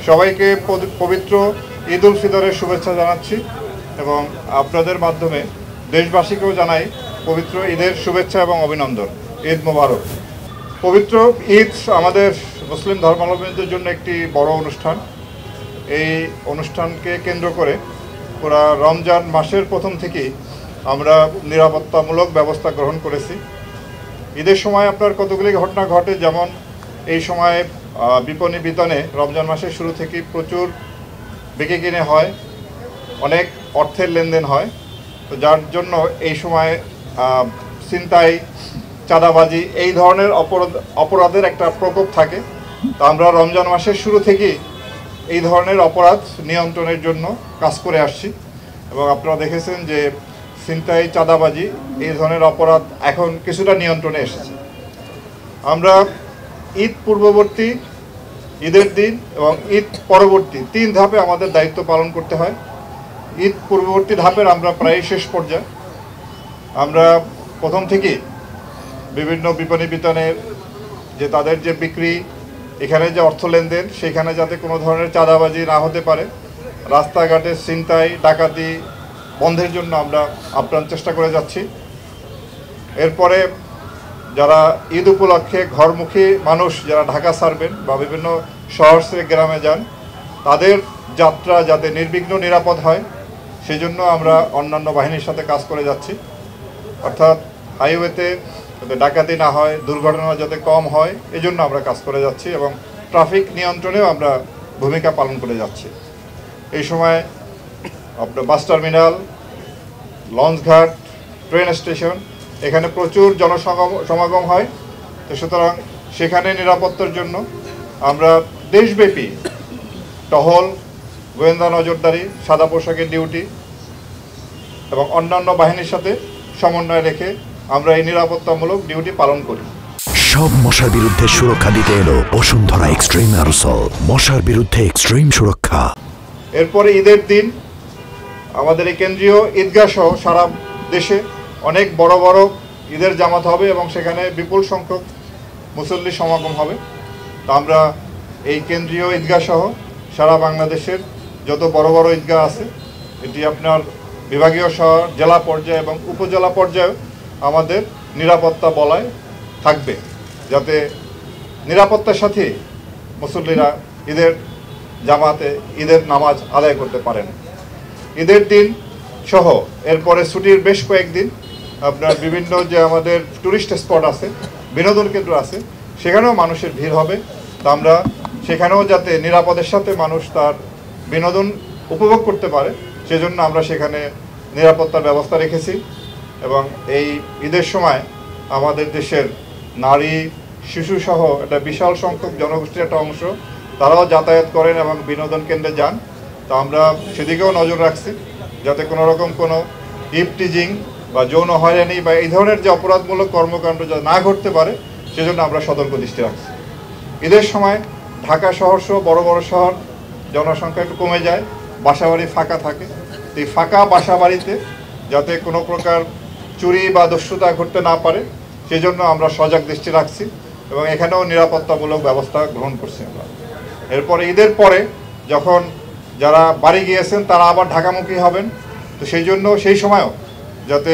সবাইকে পবিত্র ঈদ উল ফিতরের শুভেচ্ছা জানাচ্ছি এবং আপনাদের মাধ্যমে দেশবাসীকেও জানাই পবিত্র ঈদের শুভেচ্ছা এবং অভিনন্দন। ঈদ মোবারক। পবিত্র ঈদ আমাদের মুসলিম ধর্মাবলম্বীদের জন্য একটি বড় অনুষ্ঠান। এই অনুষ্ঠানকে কেন্দ্র করে পুরা রমজান মাসের প্রথম থেকেই আমরা নিরাপত্তামূলক ব্যবস্থা গ্রহণ করেছি। ঈদের সময় আপনার কতগুলি ঘটনা ঘটে, যেমন এই সময় বিপণী বিতানে রমজান মাসের শুরু থেকেই প্রচুর বিক্রি কিনে হয়, অনেক অর্থের লেনদেন হয়। তো যার জন্য এই সময় ছিনতাই, চাঁদাবাজি এই ধরনের অপরাধের একটা প্রকোপ থাকে। তো আমরা রমজান মাসের শুরু থেকেই এই ধরনের অপরাধ নিয়ন্ত্রণের জন্য কাজ করে আসছি এবং আপনারা দেখেছেন যে ছিনতাই, চাঁদাবাজি এই ধরনের অপরাধ এখন কিছুটা নিয়ন্ত্রণে এসেছে। আমরা ঈদ পূর্ববর্তী, ঈদের দিন এবং ঈদ পরবর্তী 3 ধাপে আমাদের দায়িত্ব পালন করতে হয়। ঈদ পূর্ববর্তী ধাপের আমরা প্রায় শেষ পর্যায়ে। আমরা প্রথম থেকেই বিভিন্ন বিপণী বিতানের যে তাদের যে বিক্রি, এখানে যে অর্থ লেনদেন, সেখানে যাতে কোনো ধরনের চাঁদাবাজি না হতে পারে, রাস্তাঘাটে ছিনতাই, ডাকাতি বন্ধের জন্য আমরা আপ্রাণ চেষ্টা করে যাচ্ছি। এরপরে যারা ঈদ উপলক্ষে ঘরমুখী মানুষ যারা ঢাকা ছাড়বেন বা বিভিন্ন শহর থেকে গ্রামে যান, তাদের যাত্রা যাতে নির্বিঘ্ন নিরাপদ হয় সেজন্য আমরা অন্যান্য বাহিনীর সাথে কাজ করে যাচ্ছি। অর্থাৎ হাইওয়েতে যাতে ডাকাতি না হয়, দুর্ঘটনা যাতে কম হয়, এজন্য আমরা কাজ করে যাচ্ছি এবং ট্রাফিক নিয়ন্ত্রণেও আমরা ভূমিকা পালন করে যাচ্ছি। এই সময় আপনার বাস টার্মিনাল, লঞ্চঘাট, ট্রেন স্টেশন, এখানে প্রচুর জনসমাগম হয়। তো সুতরাং সেখানে নিরাপত্তার জন্য আমরা দেশব্যাপী টহল, গোয়েন্দা নজরদারি, সাদা পোশাকের ডিউটি এবং অন্যান্য বাহিনীর সাথে সমন্বয় রেখে আমরা এই নিরাপত্তামূলক ডিউটি পালন করি। সব মশার বিরুদ্ধে সুরক্ষা দিতে এলো বসুন্ধরা এক্সট্রিম অ্যারোসল, মশার বিরুদ্ধে এক্সট্রিম সুরক্ষা। এরপরে ঈদের দিন আমাদের এই কেন্দ্রীয় ঈদগাহ সহ সারা দেশে অনেক বড় বড় ঈদের জামাত হবে এবং সেখানে বিপুল সংখ্যক মুসল্লি সমাগম হবে। তো আমরা এই কেন্দ্রীয় ঈদগাহ সহ সারা বাংলাদেশের যত বড় বড় ঈদগাহ আছে, এটি আপনার বিভাগীয় শহর, জেলা পর্যায়ে এবং উপজেলা পর্যায়েও আমাদের নিরাপত্তা বলয় থাকবে, যাতে নিরাপত্তার সাথে মুসল্লিরা ঈদের জামাতে ঈদের নামাজ আদায় করতে পারেন। ঈদের দিন সহ এরপরে ছুটির বেশ কয়েকদিন আপনার বিভিন্ন যে আমাদের টুরিস্ট স্পট আছে, বিনোদন কেন্দ্র আছে, সেখানেও মানুষের ভিড় হবে। তো আমরা সেখানেও যাতে নিরাপদের সাথে মানুষ তার বিনোদন উপভোগ করতে পারে সেজন্য আমরা সেখানে নিরাপত্তার ব্যবস্থা রেখেছি এবং এই ঈদের সময় আমাদের দেশের নারী, শিশুসহ একটা বিশাল সংখ্যক জনগোষ্ঠীর একটা অংশ তারাও যাতায়াত করেন এবং বিনোদন কেন্দ্রে যান। তো আমরা সেদিকেও নজর রাখছি যাতে কোনো রকম কোনো ইভটিজিং বা যৌন হয়রানি বা এই ধরনের যে অপরাধমূলক কর্মকাণ্ড যাতে না ঘটতে পারে সেজন্য আমরা সতর্ক দৃষ্টি রাখছি। ঈদের সময় ঢাকা শহর সহ বড় বড় শহর জনসংখ্যা একটু কমে যায়, বাসাবাড়ি ফাঁকা থাকে। এই ফাঁকা বাসাবাড়িতে যাতে কোনো প্রকার চুরি বা দস্যুতা ঘটতে না পারে সেজন্য আমরা সজাগ দৃষ্টি রাখছি এবং এখানেও নিরাপত্তামূলক ব্যবস্থা গ্রহণ করছি আমরা। এরপরে ঈদের পরে যখন যারা বাড়ি গিয়েছেন তারা আবার ঢাকামুখী হবেন, তো সেই জন্য সেই সময়ও যাতে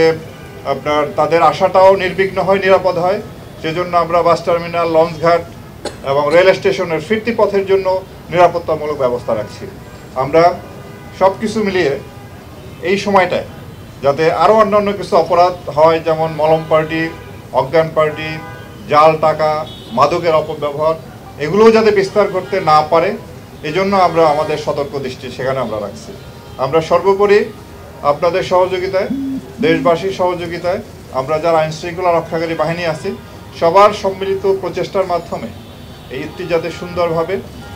আপনার তাদের আশাটাও নির্বিঘ্ন হয়, নিরাপদ হয়, সেজন্য আমরা বাস টার্মিনাল, লঞ্চঘাট এবং রেল স্টেশনের ফিরতি পথের জন্য নিরাপত্তামূলক ব্যবস্থা রাখছি। আমরা সব কিছু মিলিয়ে এই সময়টায় যাতে আরও অন্যান্য কিছু অপরাধ হয়, যেমন মলম পার্টি, অজ্ঞান পার্টি, জাল টাকা, মাদকের অপব্যবহার, এগুলোও যাতে বিস্তার করতে না পারে এজন্য আমরা আমাদের সতর্ক দৃষ্টি সেখানে আমরা রাখছি। আমরা সর্বোপরি আপনাদের সহযোগিতায়, দেশবাসীর সহযোগিতায় আমরা যারা আইনশৃঙ্খলা রক্ষাকারী বাহিনী আছি সবার সম্মিলিত প্রচেষ্টার মাধ্যমে এই ঈদটি যাতে সুন্দরভাবে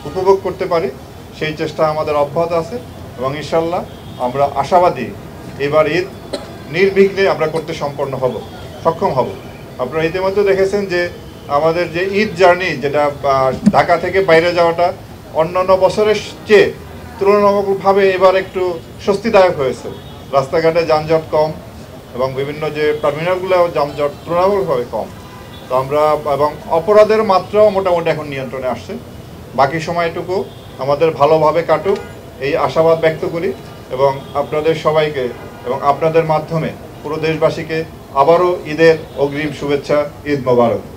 উপভোগ করতে পারি সেই চেষ্টা আমাদের অব্যাহত আছে এবং ইনশাল্লাহ আমরা আশাবাদী এবার ঈদ নির্বিঘ্নে আমরা করতে সক্ষম হব। আপনারা ইতিমধ্যে দেখেছেন যে আমাদের যে ঈদ জার্নি, যেটা ঢাকা থেকে বাইরে যাওয়াটা অন্যান্য বছরের চেয়ে তুলনামূলকভাবে এবার একটু স্বস্তিদায়ক হয়েছে। রাস্তাঘাটে যানজট কম এবং বিভিন্ন যে টার্মিনালগুলোও যানজট তুলনামূলকভাবে কম। তো আমরা এবং অপরাধের মাত্রাও মোটামুটি এখন নিয়ন্ত্রণে আসছে। বাকি সময়টুকু আমাদের ভালোভাবে কাটুক এই আশাবাদ ব্যক্ত করি এবং আপনাদের সবাইকে এবং আপনাদের মাধ্যমে পুরো দেশবাসীকে আবারও ঈদের অগ্রিম শুভেচ্ছা। ঈদ মোবারক।